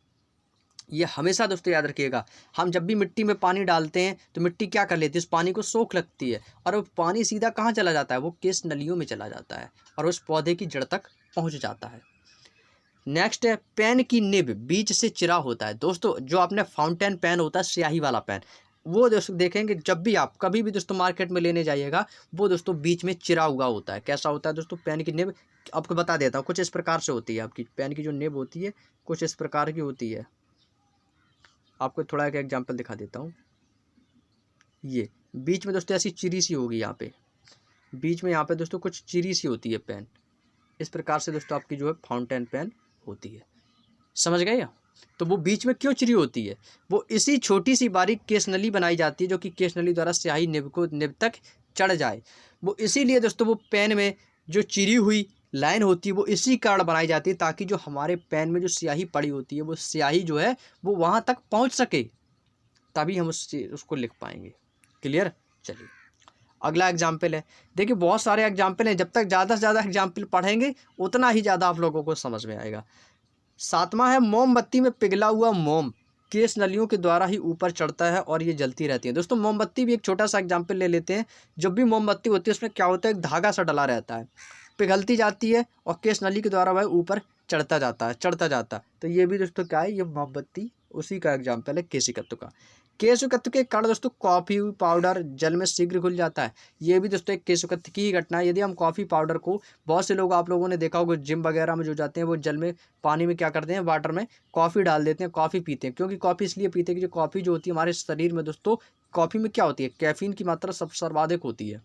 ये हमेशा दोस्तों याद रखिएगा। हम जब भी मिट्टी में पानी डालते हैं तो मिट्टी क्या कर लेती है? उस पानी को सोख लगती है, और वो पानी सीधा कहाँ चला जाता है? वो केस नलियों में चला जाता है और उस पौधे की जड़ तक पहुँच जाता है। नेक्स्ट है, पेन की निब बीच से चिरा होता है। दोस्तों जो आपने फाउंटेन पेन होता है, स्याही वाला पेन, वो दोस्तों देखेंगे जब भी आप कभी भी दोस्तों मार्केट में लेने जाइएगा, वो दोस्तों बीच में चिरा हुआ होता है। कैसा होता है दोस्तों? पेन की निब आपको बता देता हूँ, कुछ इस प्रकार से होती है। आपकी पेन की जो निब होती है कुछ इस प्रकार की होती है। आपको थोड़ा एक एग्जाम्पल दिखा देता हूँ। ये बीच में दोस्तों ऐसी चिरी सी होगी, यहाँ पे बीच में यहाँ पे दोस्तों कुछ चिरी सी होती है पेन। इस प्रकार से दोस्तों आपकी जो है फाउंटेन पेन होती है। समझ गए या? तो वो बीच में क्यों चिरी होती है? वो इसी छोटी सी बारीक केस नली बनाई जाती है, जो कि केस नली द्वारा स्याही निब तक चढ़ जाए। वो इसीलिए दोस्तों वो पेन में जो चिरी हुई लाइन होती है वो इसी कारण बनाई जाती है, ताकि जो हमारे पेन में जो स्याही पड़ी होती है वो स्याही जो है वो वहाँ तक पहुँच सके, तभी हम उसको लिख पाएंगे। क्लियर? चलिए अगला एग्जाम्पल है। देखिए बहुत सारे एग्जाम्पल हैं, जब तक ज़्यादा से ज़्यादा एग्जाम्पल पढ़ेंगे उतना ही ज़्यादा आप लोगों को समझ में आएगा। 7वां है मोमबत्ती में पिघला हुआ मोम केस नलियों के द्वारा ही ऊपर चढ़ता है और ये जलती रहती है। दोस्तों मोमबत्ती भी एक छोटा सा एग्जाम्पल ले लेते हैं। जब भी मोमबत्ती होती है उसमें क्या होता है, एक धागा सा डला रहता है, पिघलती जाती है और केस नली के द्वारा वह ऊपर चढ़ता जाता है। तो ये भी दोस्तों क्या है, ये मोमबत्ती उसी का एग्जाम्पल है, केशिकत्व का। केशुकत्व के कारण दोस्तों कॉफ़ी पाउडर जल में शीघ्र घुल जाता है। ये भी दोस्तों एक केशुकत्व की ही घटना है। यदि हम कॉफ़ी पाउडर को, बहुत से लोग आप लोगों ने देखा होगा जिम वगैरह में जो जाते हैं वो जल में, पानी में क्या करते हैं, वाटर में कॉफ़ी डाल देते हैं, कॉफ़ी पीते हैं। क्योंकि कॉफ़ी इसलिए पीते हैं कि जो कॉफ़ी जो होती है हमारे शरीर में दोस्तों, कॉफ़ी में क्या होती है, कैफीन की मात्रा सर्वाधिक होती है।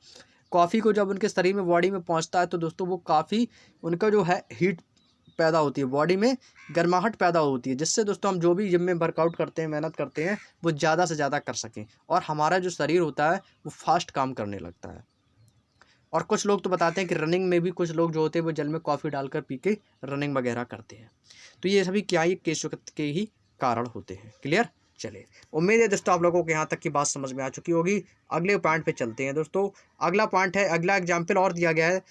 कॉफ़ी को जब उनके शरीर में, बॉडी में पहुँचता है तो दोस्तों वो काफ़ी उनका जो है हीट पैदा होती है, बॉडी में गर्माहट पैदा होती है, जिससे दोस्तों हम जो भी जिम में वर्कआउट करते हैं, मेहनत करते हैं, वो ज़्यादा से ज़्यादा कर सकें और हमारा जो शरीर होता है वो फास्ट काम करने लगता है। और कुछ लोग तो बताते हैं कि रनिंग में भी कुछ लोग जो होते हैं वो जल में कॉफ़ी डालकर पी के रनिंग वगैरह करते हैं। तो ये सभी क्या, ये केशुकत्व के ही कारण होते हैं। क्लियर? चलिए उम्मीद है दोस्तों आप लोगों को यहाँ तक की बात समझ में आ चुकी होगी। अगले पॉइंट पे चलते हैं दोस्तों। अगला पॉइंट है, अगला एग्जाम्पल और दिया गया है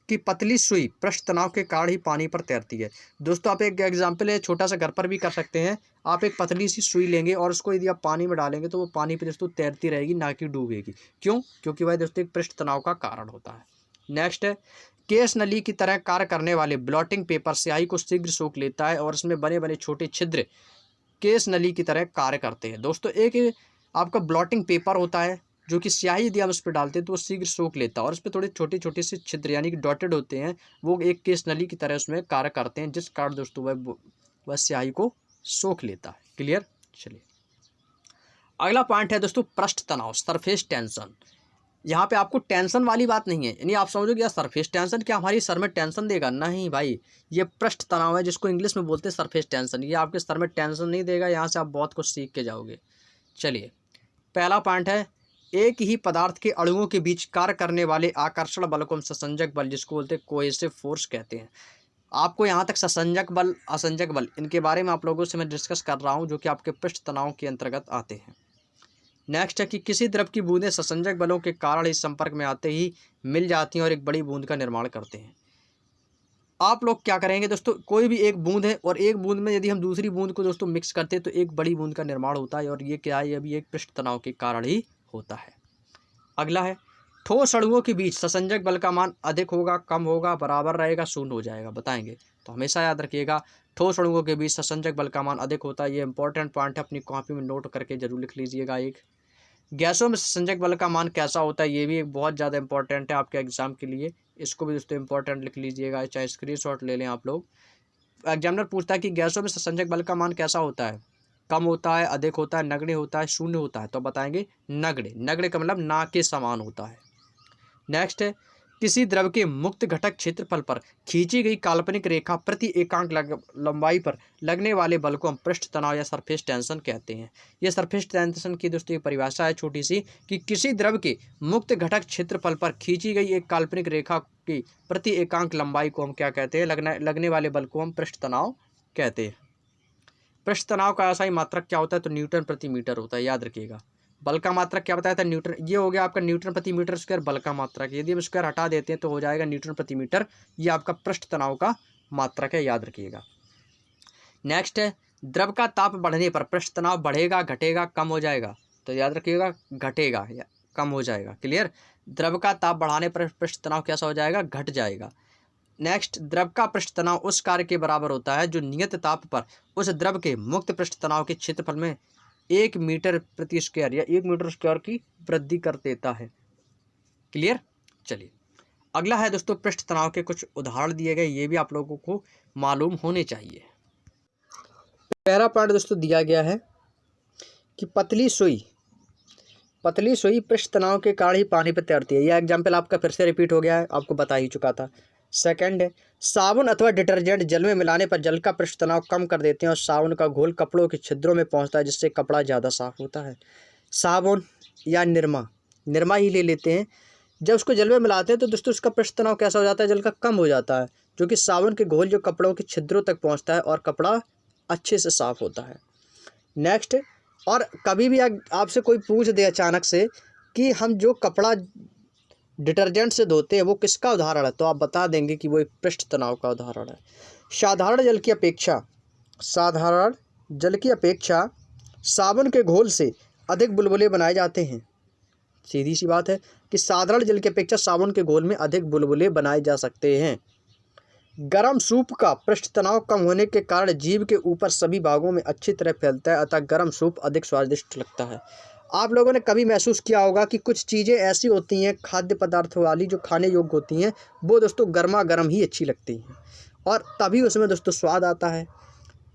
कि पतली सुई पृष्ठ तनाव के कारण ही पानी पर तैरती है। दोस्तों आप एक एग्जाम्पल है, छोटा सा घर पर भी कर सकते हैं। आप एक पतली सी सुई लेंगे और उसको यदि आप पानी में डालेंगे तो वो पानी पे दोस्तों तैरती रहेगी, ना कि डूबेगी। क्यों? क्योंकि वह दोस्तों एक पृष्ठ तनाव का कारण होता है। नेक्स्ट है, केस नली की तरह कार्य करने वाले ब्लॉटिंग पेपर स्याही को शीघ्र सोख लेता है और इसमें बने बने छोटे छिद्र केस नली की तरह कार्य करते हैं। दोस्तों एक आपका ब्लॉटिंग पेपर होता है जो कि स्याही यदि हम उस पर डालते हैं तो वो शीघ्र सोख लेता है और उस पर थोड़े छोटे छोटे से छिद्र यानी कि डॉटेड होते हैं, वो एक केस नली की तरह उसमें कार्य करते हैं, जिस कारण दोस्तों वह स्याही को सोख लेता है। क्लियर? चलिए अगला पॉइंट है दोस्तों पृष्ठ तनाव, सरफेस टेंशन। यहाँ पे आपको टेंशन वाली बात नहीं है, यानी आप समझोगे यार सरफेस टेंशन क्या हमारी सर में टेंशन देगा? नहीं भाई, ये पृष्ठ तनाव है जिसको इंग्लिश में बोलते हैं सरफेस टेंशन। ये आपके सर में टेंशन नहीं देगा, यहाँ से आप बहुत कुछ सीख के जाओगे। चलिए पहला पॉइंट है, एक ही पदार्थ के अणुओं के बीच कार्य करने वाले आकर्षण बल को हम ससंजक बल, जिसको बोलते हैं कोहेसिव फोर्स कहते हैं। आपको यहाँ तक ससंजक बल, असंजक बल, इनके बारे में आप लोगों से मैं डिस्कस कर रहा हूँ, जो कि आपके पृष्ठ तनाव के अंतर्गत आते हैं। नेक्स्ट है कि किसी द्रव की बूंदें ससंजक बलों के कारण इस संपर्क में आते ही मिल जाती हैं और एक बड़ी बूंद का निर्माण करते हैं। आप लोग क्या करेंगे दोस्तों, कोई भी एक बूंद है और एक बूंद में यदि हम दूसरी बूंद को दोस्तों मिक्स करते हैं तो एक बड़ी बूंद का निर्माण होता है, और ये क्या है, ये भी एक पृष्ठ तनाव के कारण ही होता है। अगला है, ठोस अणुओं के बीच ससंजक बल का मान अधिक होगा, कम होगा, बराबर रहेगा, शून्य हो जाएगा, बताएंगे। तो हमेशा याद रखिएगा ठोस अणुओं के बीच ससंजक बल का मान अधिक होता है। ये इंपॉर्टेंट पॉइंट है, अपनी कॉपी में नोट करके जरूर लिख लीजिएगा। एक गैसों में ससंजक बल का मान कैसा होता है, ये भी एक बहुत ज़्यादा इंपॉर्टेंट है आपके एग्जाम के लिए, इसको भी दोस्तों इंपॉर्टेंट लिख लीजिएगा, चाहे स्क्रीनशॉट ले लें आप लोग। एग्जामिनर पूछता है कि गैसों में ससंजक बल का मान कैसा होता है, कम होता है, अधिक होता है, नगण्य होता है, शून्य होता है, तो बताएंगे नगण्य। नगण्य का मतलब ना के समान होता है। नेक्स्ट है, किसी द्रव के मुक्त घटक क्षेत्रफल पर खींची गई काल्पनिक रेखा प्रति एकांक लंबाई पर लगने वाले बल को हम पृष्ठ तनाव या सरफेस टेंशन कहते हैं। यह सरफेस टेंशन की दोस्तों एक परिभाषा है छोटी सी, कि किसी द्रव के मुक्त घटक क्षेत्रफल पर खींची गई एक काल्पनिक रेखा की प्रति एकांक लंबाई को हम क्या कहते हैं, लगने वाले बल को हम पृष्ठ तनाव कहते हैं। पृष्ठ तनाव का ऐसा ही मात्रक क्या होता है, तो न्यूटन प्रति मीटर होता है, याद रखिएगा। बल का मात्रक क्या बताया था, न्यूटन। ये हो गया आपका न्यूटन प्रति मीटर स्क्वायर बल का मात्रक। यदि हम स्क्वायर हटा देते हैं तो हो जाएगा न्यूटन प्रति मीटर। ये आपका पृष्ठ तनाव का मात्रक है, याद रखिएगा। नेक्स्ट है, द्रव का ताप बढ़ने पर पृष्ठ तनाव बढ़ेगा, घटेगा, कम हो जाएगा, तो याद रखिएगा घटेगा या कम हो जाएगा। क्लियर? द्रव का ताप बढ़ाने पर पृष्ठ तनाव कैसा हो जाएगा, घट जाएगा। नेक्स्ट, द्रव का पृष्ठ तनाव उस कार्य के बराबर होता है जो नियत ताप पर उस द्रव के मुक्त पृष्ठ तनाव के क्षेत्रफल में 1 मीटर प्रति स्क्वायर या 1 मीटर स्क्वायर की वृद्धि कर देता है। क्लियर। चलिए अगला है दोस्तों पृष्ठ तनाव के कुछ उदाहरण दिए गए, ये भी आप लोगों को मालूम होने चाहिए। पहला पॉइंट दोस्तों दिया गया है कि पतली सुई पृष्ठ तनाव के कारण ही पानी पर तैरती है। यह एग्जाम्पल आपका फिर से रिपीट हो गया है, आपको बता ही चुका था। सेकंड है साबुन अथवा डिटर्जेंट जल में मिलाने पर जल का पृष्ठ तनाव कम कर देते हैं और साबुन का घोल कपड़ों के छिद्रों में पहुंचता है, जिससे कपड़ा ज़्यादा साफ होता है। साबुन या निरमा ही ले लेते हैं, जब उसको जल में मिलाते हैं तो दोस्तों उसका पृष्ठ तनाव कैसा हो जाता है, जल का कम हो जाता है, जो कि साबुन के घोल जो कपड़ों के छिद्रों तक पहुँचता है और कपड़ा अच्छे से साफ होता है। नेक्स्ट, और कभी भी आपसे कोई पूछ दे अचानक से कि हम जो कपड़ा डिटर्जेंट से धोते हैं वो किसका उदाहरण है, तो आप बता देंगे कि वो एक पृष्ठ तनाव का उदाहरण है। साधारण जल की अपेक्षा साबुन के घोल से अधिक बुलबुले बनाए जाते हैं। सीधी सी बात है कि साधारण जल की अपेक्षा साबुन के घोल में अधिक बुलबुले बनाए जा सकते हैं। गरम सूप का पृष्ठ तनाव कम होने के कारण जीभ के ऊपर सभी भागों में अच्छी तरह फैलता है, अतः गरम सूप अधिक स्वादिष्ट लगता है। आप लोगों ने कभी महसूस किया होगा कि कुछ चीज़ें ऐसी होती हैं खाद्य पदार्थों वाली जो खाने योग्य होती हैं, वो दोस्तों गर्मा गर्म ही अच्छी लगती हैं और तभी उसमें दोस्तों स्वाद आता है।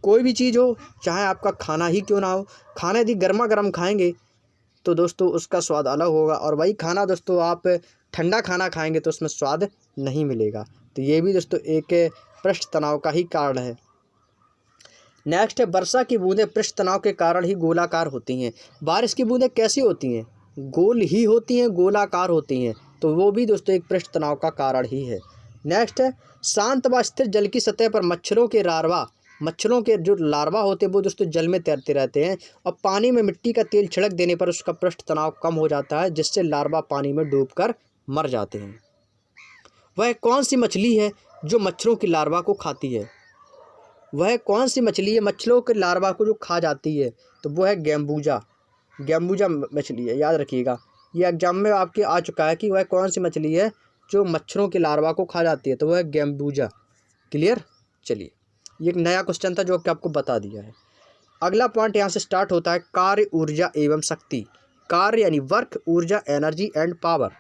कोई भी चीज़ हो, चाहे आपका खाना ही क्यों ना हो, खाना यदि गर्मा गर्म खाएंगे तो दोस्तों उसका स्वाद अलग होगा, और वही खाना दोस्तों आप ठंडा खाना खाएंगे तो उसमें स्वाद नहीं मिलेगा। तो ये भी दोस्तों एक पृष्ठ तनाव का ही कारण है। नेक्स्ट है वर्षा की बूंदें पृष्ठ तनाव के कारण ही गोलाकार होती हैं। बारिश की बूंदें कैसी होती हैं, गोल ही होती हैं, गोलाकार होती हैं, तो वो भी दोस्तों एक पृष्ठ तनाव का कारण ही है। नेक्स्ट है शांत व स्थिर जल की सतह पर मच्छरों के जो लार्वा होते हैं वो दोस्तों जल में तैरते रहते हैं और पानी में मिट्टी का तेल छिड़क देने पर उसका पृष्ठ तनाव कम हो जाता है, जिससे लार्वा पानी में डूबकर मर जाते हैं। वह कौन सी मछली है जो मच्छरों की लार्वा को खाती है, वह कौन सी मछली है मच्छरों के लार्वा को जो खा जाती है, तो वो है गैम्बूजा मछली है। याद रखिएगा, ये एग्जाम में आपके आ चुका है कि वह कौन सी मछली है जो मच्छरों के लार्वा को खा जाती है, तो वह है गैम्बूजा। क्लियर। चलिए ये एक नया क्वेश्चन था जो कि आपको बता दिया है। अगला पॉइंट यहाँ से स्टार्ट होता है कार्य, ऊर्जा एवं शक्ति। कार्य यानी वर्क, ऊर्जा energy and power.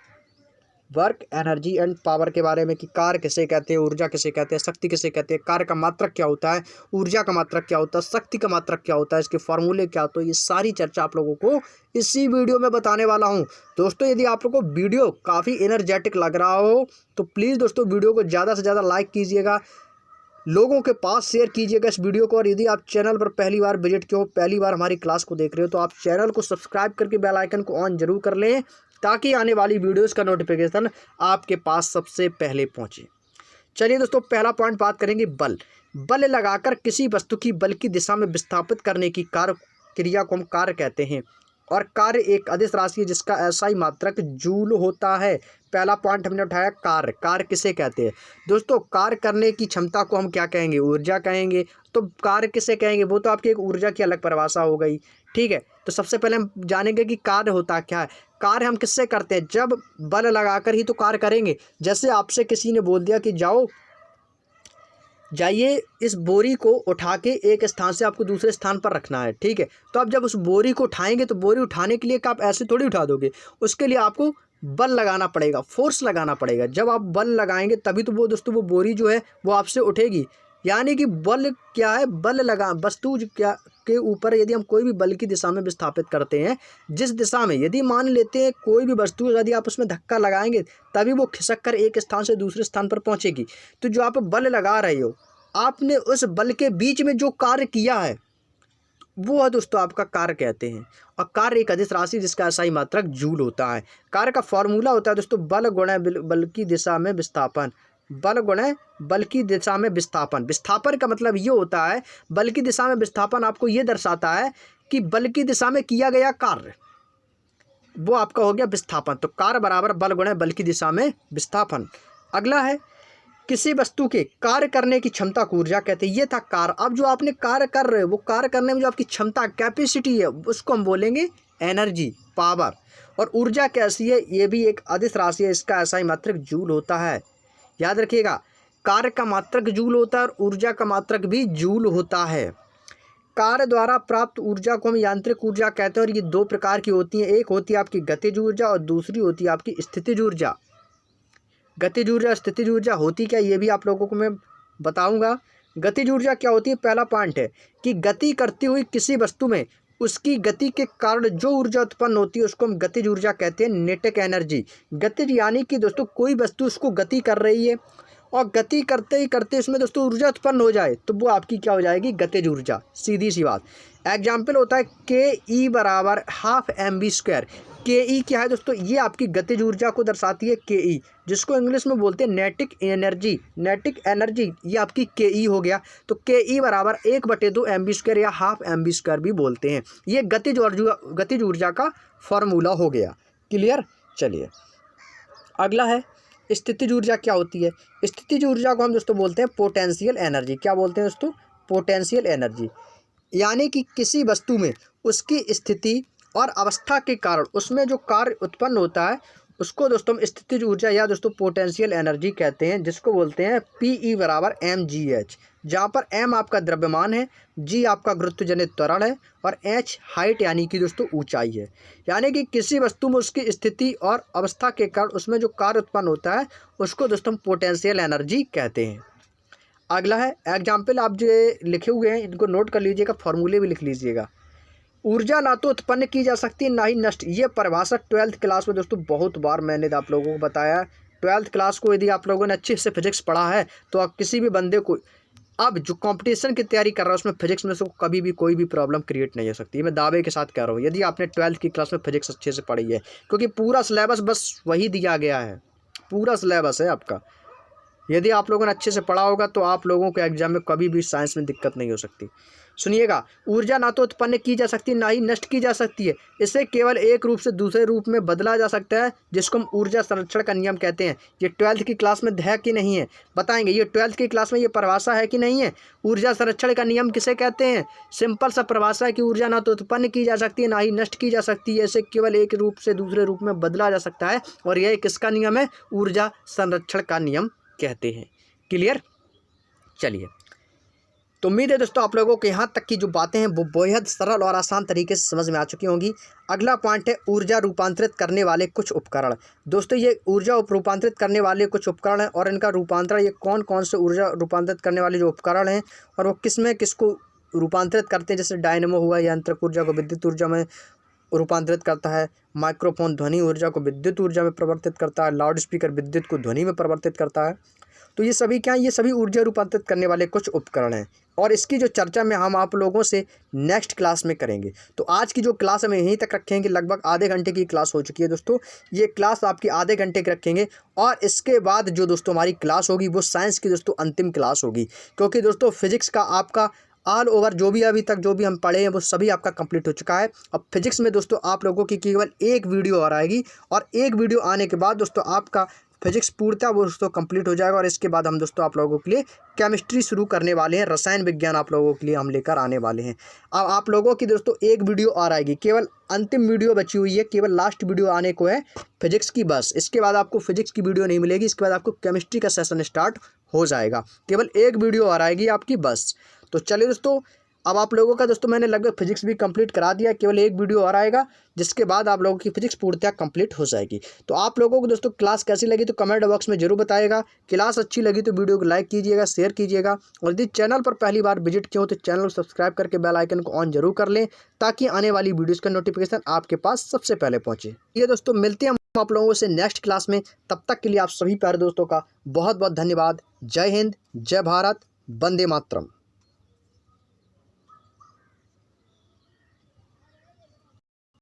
Work, energy and power के बारे में कि कार्य किसे कहते हैं, ऊर्जा किसे कहते हैं, शक्ति किसे कहते हैं, कार्य का मात्रक क्या होता है, ऊर्जा का मात्रक क्या होता है, शक्ति का मात्रक क्या होता है, इसके फॉर्मूले क्या होते हैं, ये सारी चर्चा आप लोगों को इसी वीडियो में बताने वाला हूं। दोस्तों यदि आप लोगों को वीडियो काफ़ी एनर्जेटिक लग रहा हो तो प्लीज़ दोस्तों वीडियो को ज़्यादा से ज़्यादा लाइक कीजिएगा, लोगों के पास शेयर कीजिएगा इस वीडियो को, और यदि आप चैनल पर पहली बार विजिट किए हो, पहली बार हमारी क्लास को देख रहे हो, तो आप चैनल को सब्सक्राइब करके बेल आइकन को ऑन जरूर कर लें ताकि आने वाली वीडियोस का नोटिफिकेशन आपके पास सबसे पहले पहुंचे। चलिए दोस्तों पहला पॉइंट बात करेंगे बल लगाकर किसी वस्तु की बल की दिशा में विस्थापित करने की क्रिया को हम कार्य कहते हैं, और कार्य एक अदिश राशि है जिसका एसआई मात्रक जूल होता है। पहला पॉइंट हमने उठाया कार्य किसे कहते हैं दोस्तों, कार्य करने की क्षमता को हम क्या कहेंगे, ऊर्जा कहेंगे। तो कार्य किसे कहेंगे, वो तो आपकी एक ऊर्जा की अलग परिभाषा हो गई। ठीक है, तो सबसे पहले हम जानेंगे कि कार्य होता क्या है। कार्य हम किससे करते हैं, जब बल लगाकर ही तो कार्य करेंगे। जैसे आपसे किसी ने बोल दिया कि जाइए इस बोरी को उठा के एक स्थान से आपको दूसरे स्थान पर रखना है, ठीक है, तो आप जब उस बोरी को उठाएंगे तो बोरी उठाने के लिए आप ऐसे थोड़ी उठा दोगे, उसके लिए आपको बल लगाना पड़ेगा, फोर्स लगाना पड़ेगा। जब आप बल लगाएंगे तभी तो वो दोस्तों वो बोरी जो है वो आपसे उठेगी। यानी कि बल क्या है, बल लगा वस्तु क्या के ऊपर यदि हम कोई भी बल की दिशा में विस्थापित करते हैं, जिस दिशा में, यदि मान लेते हैं कोई भी वस्तु यदि आप उसमें धक्का लगाएंगे तभी वो खिसक कर एक स्थान से दूसरे स्थान पर पहुंचेगी। तो जो आप बल लगा रहे हो, आपने उस बल के बीच में जो कार्य किया है वो है दोस्तों आपका कार्य कहते हैं। और कार्य एक अदिश राशि जिसका एसआई मात्रक जूल होता है। कार्य का फॉर्मूला होता है दोस्तों बल गुणा बल की दिशा में विस्थापन। बल गुणा बल की दिशा में विस्थापन। विस्थापन का मतलब ये होता है, बल की दिशा में विस्थापन आपको ये दर्शाता है कि बल की दिशा में किया गया कार्य वो आपका हो गया विस्थापन। तो कार्य बराबर बल गुणा बल की दिशा में विस्थापन। अगला है किसी वस्तु के कार्य करने की क्षमता को ऊर्जा कहते हैं। ये था कार्य। अब जो आपने कार्य कर रहे हो वो कार्य करने में जो आपकी क्षमता कैपेसिटी है उसको हम बोलेंगे एनर्जी, पावर। और ऊर्जा कैसी है, ये भी एक अदिश राशि है, इसका एसआई मात्रक जूल होता है। याद रखिएगा, कार्य का मात्रक जूल होता है और ऊर्जा का मात्रक भी जूल होता है। कार्य द्वारा प्राप्त ऊर्जा को हम यांत्रिक ऊर्जा कहते हैं और ये दो प्रकार की होती हैं। एक होती है आपकी गतिज ऊर्जा और दूसरी होती है आपकी स्थितिज ऊर्जा। गतिज ऊर्जा स्थितिज ऊर्जा होती क्या, ये भी आप लोगों को मैं बताऊंगा। गतिज ऊर्जा क्या होती है, पहला पॉइंट है कि गति करती हुई किसी वस्तु में उसकी गति के कारण जो ऊर्जा उत्पन्न होती है उसको हम गतिज ऊर्जा कहते हैं, नेटिक एनर्जी। गतिज यानी कि दोस्तों कोई वस्तु उसको गति कर रही है और गति करते ही करते इसमें दोस्तों ऊर्जा उत्पन्न हो जाए तो वो आपकी क्या हो जाएगी, गतिज ऊर्जा। सीधी सी बात। एग्जाम्पल होता है के ई बराबर हाफ mv²। के ई क्या है दोस्तों, ये आपकी गतिज ऊर्जा को दर्शाती है, के ई, जिसको इंग्लिश में बोलते हैं नेटिक एनर्जी। नेटिक एनर्जी ये आपकी के ई हो गया। तो के ई बराबर 1/2 mv² या हाफ mv² भी बोलते हैं। ये गतिज ऊर्जा का फॉर्मूला हो गया। क्लियर। चलिए अगला है स्थितिज ऊर्जा। क्या होती है स्थितिज ऊर्जा को हम दोस्तों बोलते हैं पोटेंशियल एनर्जी। क्या बोलते हैं दोस्तों, पोटेंशियल एनर्जी। यानी कि किसी वस्तु में उसकी स्थिति और अवस्था के कारण उसमें जो कार्य उत्पन्न होता है उसको दोस्तों हम स्थितिज ऊर्जा या दोस्तों पोटेंशियल एनर्जी कहते हैं, जिसको बोलते हैं PE बराबर mgh। जहाँ पर m आपका द्रव्यमान है, g आपका गुरुत्वजनित त्वरण है और h हाइट यानी कि दोस्तों ऊंचाई है। यानी कि किसी वस्तु में उसकी स्थिति और अवस्था के कारण उसमें जो कार्य उत्पन्न होता है उसको दोस्तों हम पोटेंशियल एनर्जी कहते हैं। अगला है एग्जाम्पल। आप जो लिखे हुए हैं इनको नोट कर लीजिएगा, फॉर्मूले भी लिख लीजिएगा। ऊर्जा ना तो उत्पन्न की जा सकती है ना ही नष्ट। ये परिभाषा 12th क्लास में दोस्तों बहुत बार मैंने आप लोगों को बताया। 12th क्लास को यदि आप लोगों ने अच्छे से फिजिक्स पढ़ा है तो आप किसी भी बंदे को अब जो कंपटीशन की तैयारी कर रहा है उसमें फिजिक्स में से कभी भी कोई भी प्रॉब्लम क्रिएट नहीं हो सकती। मैं दावे के साथ कह रहा हूँ यदि आपने 12th की क्लास में फिजिक्स अच्छे से पढ़ी है, क्योंकि पूरा सिलेबस बस वही दिया गया है, पूरा सिलेबस है आपका। यदि आप लोगों ने अच्छे से पढ़ा होगा तो आप लोगों को एग्जाम में कभी भी साइंस में दिक्कत नहीं हो सकती। सुनिएगा, ऊर्जा ना तो उत्पन्न की जा सकती ना ही नष्ट की जा सकती है। इसे केवल एक रूप से दूसरे रूप में बदला जा सकता है, जिसको हम ऊर्जा संरक्षण का नियम कहते हैं। ये 12th की क्लास में है कि नहीं है बताएंगे। ये 12th की क्लास में ये परिभाषा है कि नहीं है। ऊर्जा संरक्षण का नियम किसे कहते हैं, सिंपल सा परिभाषा है कि ऊर्जा ना तो उत्पन्न की जा सकती है ना ही नष्ट की जा सकती है। इसे केवल एक रूप से दूसरे रूप में बदला जा सकता है और यह किसका नियम है, ऊर्जा संरक्षण का नियम कहते हैं। क्लियर। चलिए तो उम्मीद है दोस्तों आप लोगों को यहाँ तक की जो बातें हैं वो बेहद सरल और आसान तरीके से समझ में आ चुकी होंगी। अगला पॉइंट है ऊर्जा रूपांतरित करने वाले कुछ उपकरण। दोस्तों ये ऊर्जा रूपांतरित करने वाले कुछ उपकरण हैं और इनका रूपांतरण, ये कौन कौन से ऊर्जा रूपांतरित करने वाले जो उपकरण हैं और वो किस में किसको रूपांतरित करते हैं। जैसे डायनेमो हुआ, यांत्रिक ऊर्जा को विद्युत ऊर्जा में रूपांतरित करता है। माइक्रोफोन ध्वनि ऊर्जा को विद्युत ऊर्जा में परिवर्तित करता है। लाउड स्पीकर विद्युत को ध्वनि में परिवर्तित करता है। तो ये सभी क्या है, ये सभी ऊर्जा रूपांतरित करने वाले कुछ उपकरण हैं और इसकी जो चर्चा में हम आप लोगों से नेक्स्ट क्लास में करेंगे। तो आज की जो क्लास हम यहीं तक रखेंगे, लगभग आधे घंटे की क्लास हो चुकी है दोस्तों। ये क्लास आपकी आधे घंटे की रखेंगे और इसके बाद जो दोस्तों हमारी क्लास होगी वो साइंस की दोस्तों अंतिम क्लास होगी, क्योंकि दोस्तों फिजिक्स का आपका ऑल ओवर जो भी अभी तक जो भी हम पढ़े हैं वो सभी आपका कंप्लीट हो चुका है। अब फिजिक्स में दोस्तों आप लोगों की केवल एक वीडियो और आएगी और एक वीडियो आने के बाद दोस्तों आपका फिजिक्स पूर्णतः वो दोस्तों कंप्लीट हो जाएगा और इसके बाद हम दोस्तों आप लोगों के लिए केमिस्ट्री शुरू करने वाले हैं। रसायन विज्ञान आप लोगों के लिए हम लेकर आने वाले हैं। अब आप लोगों की दोस्तों एक वीडियो और आएगी, केवल अंतिम वीडियो बची हुई है, केवल लास्ट वीडियो आने को है फिजिक्स की बस। इसके बाद आपको फिजिक्स की वीडियो नहीं मिलेगी, इसके बाद आपको केमिस्ट्री का सेशन स्टार्ट हो जाएगा। केवल एक वीडियो और आएगी आपकी बस। तो चलिए दोस्तों, अब आप लोगों का दोस्तों मैंने लगभग फिजिक्स भी कंप्लीट करा दिया, केवल एक वीडियो और आएगा जिसके बाद आप लोगों की फिजिक्स पूर्णतः कंप्लीट हो जाएगी। तो आप लोगों को दोस्तों क्लास कैसी लगी तो कमेंट बॉक्स में जरूर बताइएगा। क्लास अच्छी लगी तो वीडियो को लाइक कीजिएगा, शेयर कीजिएगा और यदि चैनल पर पहली बार विजिट किए हो तो चैनल को सब्सक्राइब करके बेल आइकन को ऑन जरूर कर लें, ताकि आने वाली वीडियोज़ का नोटिफिकेशन आपके पास सबसे पहले पहुँचे। ये दोस्तों मिलते हैं हम आप लोगों से नेक्स्ट क्लास में। तब तक के लिए आप सभी प्यारे दोस्तों का बहुत बहुत धन्यवाद। जय हिंद, जय भारत, वंदे मातरम।